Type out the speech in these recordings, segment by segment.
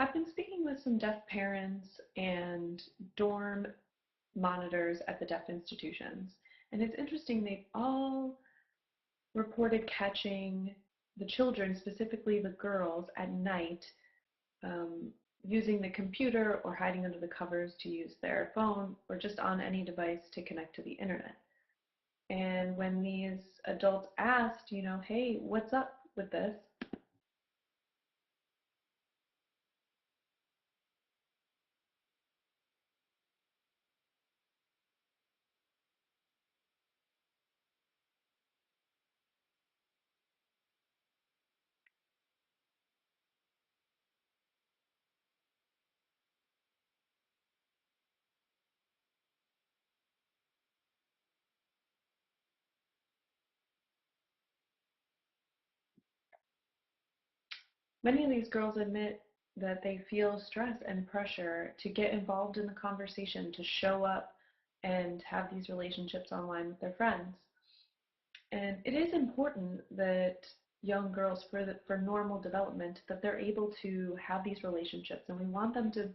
I've been speaking with some deaf parents and dorm monitors at the deaf institutions, and it's interesting, they've all reported catching the children, specifically the girls, at night um, using the computer or hiding under the covers to use their phone or just on any device to connect to the internet. And when these adults asked, hey, what's up with this? Many of these girls admit that they feel stress and pressure to get involved in the conversation, to show up and have these relationships online with their friends. And it is important that young girls, for normal development, that they're able to have these relationships, and we want them to,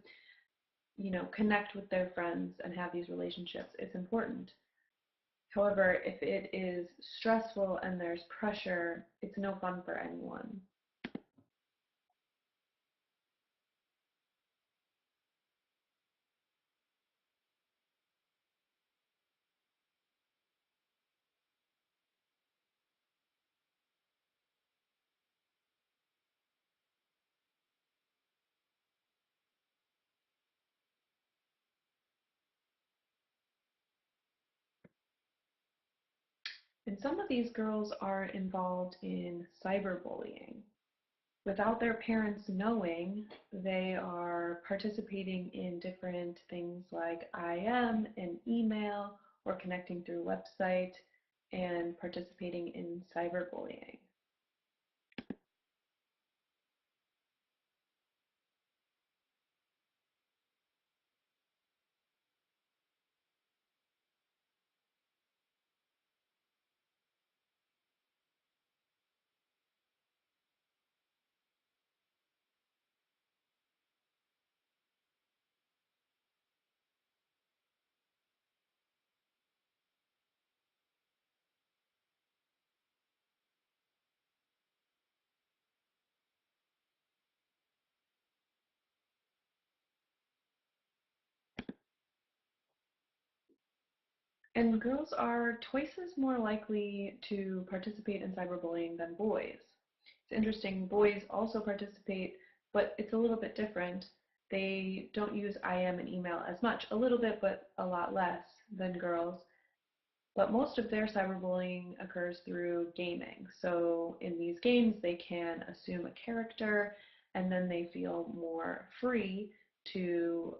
connect with their friends and have these relationships. It's important. However, if it is stressful and there's pressure, it's no fun for anyone. And some of these girls are involved in cyberbullying. Without their parents knowing, they are participating in different things like IM and email or connecting through website and participating in cyberbullying. And girls are twice as more likely to participate in cyberbullying than boys. It's interesting, boys also participate, but it's a little bit different. They don't use IM and email as much, a little bit, but a lot less than girls. But most of their cyberbullying occurs through gaming. So in these games, they can assume a character and then they feel more free to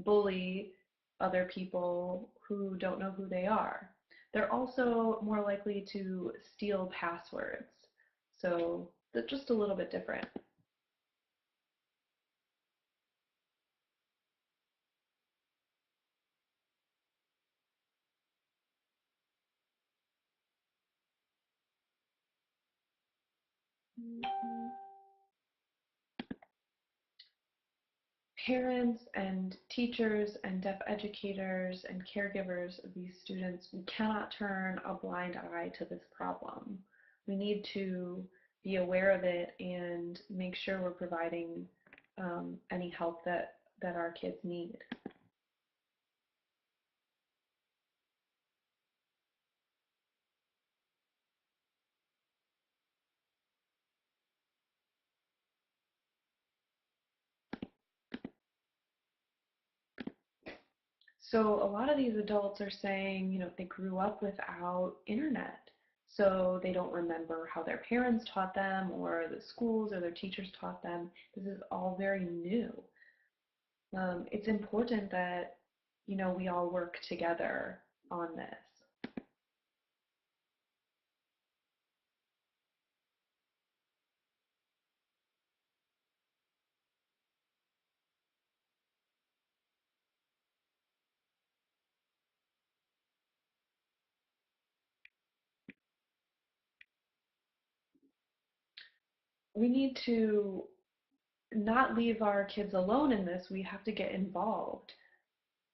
bully other people who don't know who they are. They're also more likely to steal passwords. So that's just a little bit different. Parents and teachers and deaf educators and caregivers of these students, we cannot turn a blind eye to this problem. We need to be aware of it and make sure we're providing any help that our kids need. So a lot of these adults are saying, they grew up without internet. So they don't remember how their parents taught them or the schools or their teachers taught them. This is all very new. It's important that, we all work together on this. We need to not leave our kids alone in this. We have to get involved.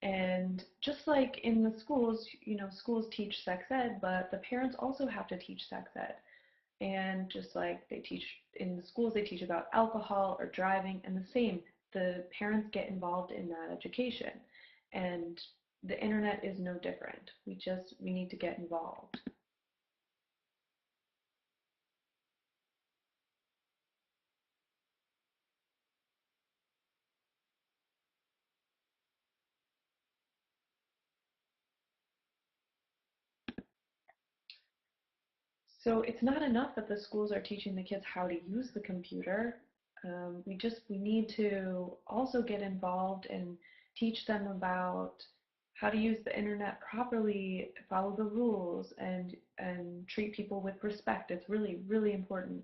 And just like in the schools, schools teach sex ed, but the parents also have to teach sex ed. And just like they teach in the schools, they teach about alcohol or driving, and the same, the parents get involved in that education. And the internet is no different. We need to get involved. So it's not enough that the schools are teaching the kids how to use the computer. We need to also get involved and teach them about how to use the internet properly, follow the rules, and treat people with respect. It's really, really important.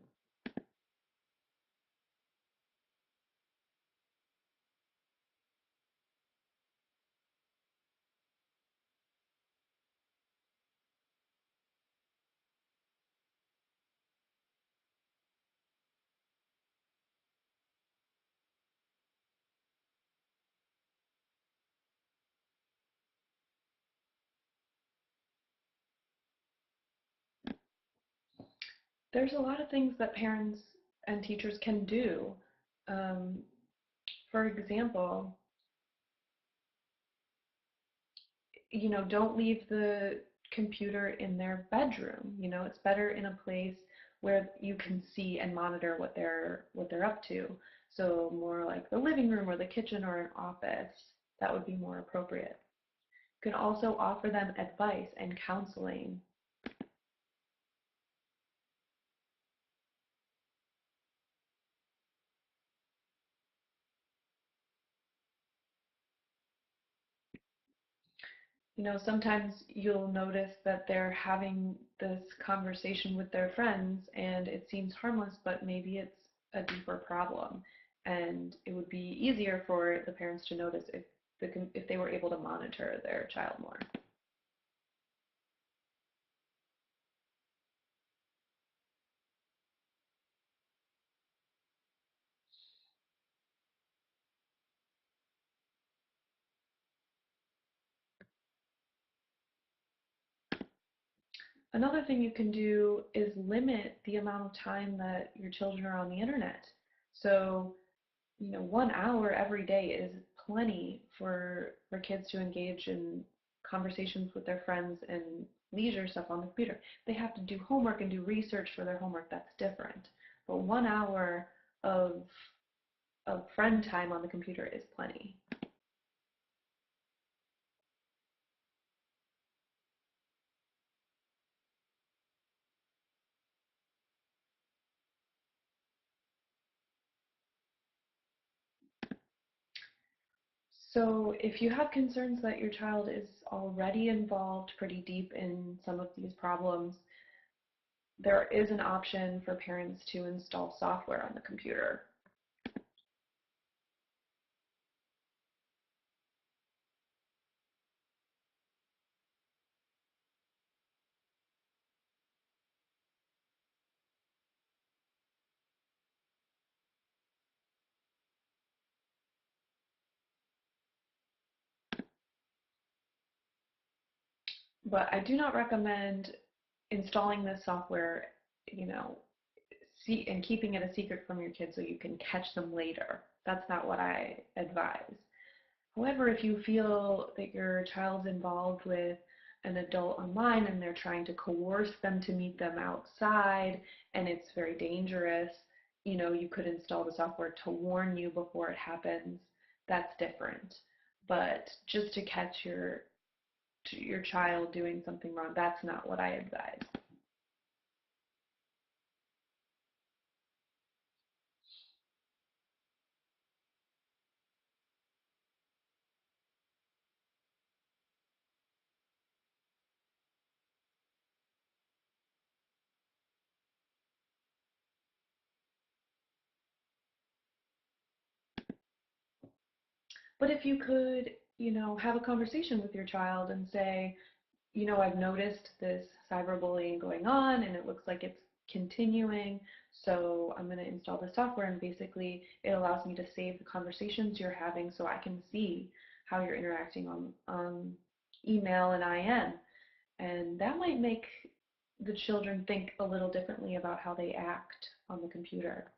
There's a lot of things that parents and teachers can do. Um, for example, don't leave the computer in their bedroom. It's better in a place where you can see and monitor what they're up to. So more like the living room or the kitchen or an office, that would be more appropriate. You can also offer them advice and counseling. Sometimes you'll notice that they're having this conversation with their friends and it seems harmless, but maybe it's a deeper problem. And it would be easier for the parents to notice if they were able to monitor their child more. Another thing you can do is limit the amount of time that your children are on the internet. So 1 hour every day is plenty for kids to engage in conversations with their friends and leisure stuff on the computer. They have to do homework and do research for their homework. That's different. But 1 hour of friend time on the computer is plenty. So if you have concerns that your child is already involved pretty deep in some of these problems, there is an option for parents to install software on the computer. But I do not recommend installing this software, you know, and keeping it a secret from your kids so you can catch them later. That's not what I advise. However, if you feel that your child's involved with an adult online and they're trying to coerce them to meet them outside and it's very dangerous, you could install the software to warn you before it happens. That's different. But just to catch your child doing something wrong, that's not what I advise. But if you could, have a conversation with your child and say, I've noticed this cyberbullying going on and it looks like it's continuing. So I'm going to install the software, and basically it allows me to save the conversations you're having so I can see how you're interacting on email and IM. And that might make the children think a little differently about how they act on the computer.